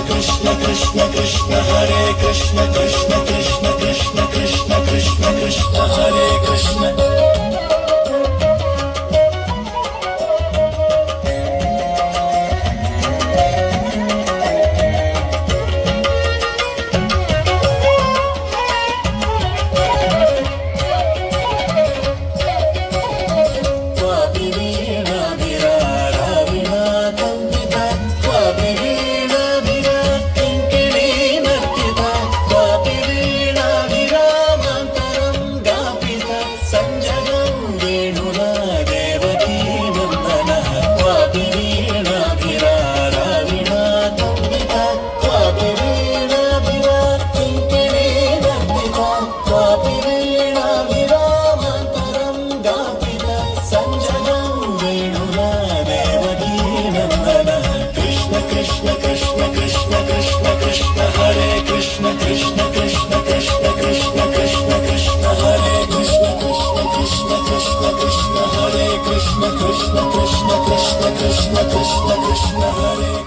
Krishna Krishna Krishna Hare Krishna Krishna Krishna Krishna Krishna Krishna Krishna Hare Krishna Krishna Krishna Krishna Krishna Krishna Hare Krishna Krishna Krishna Krishna Krishna Krishna Krishna Hare Krishna Krishna Krishna Krishna Krishna Hare Krishna Krishna Krishna Krishna Krishna Krishna Krishna Hare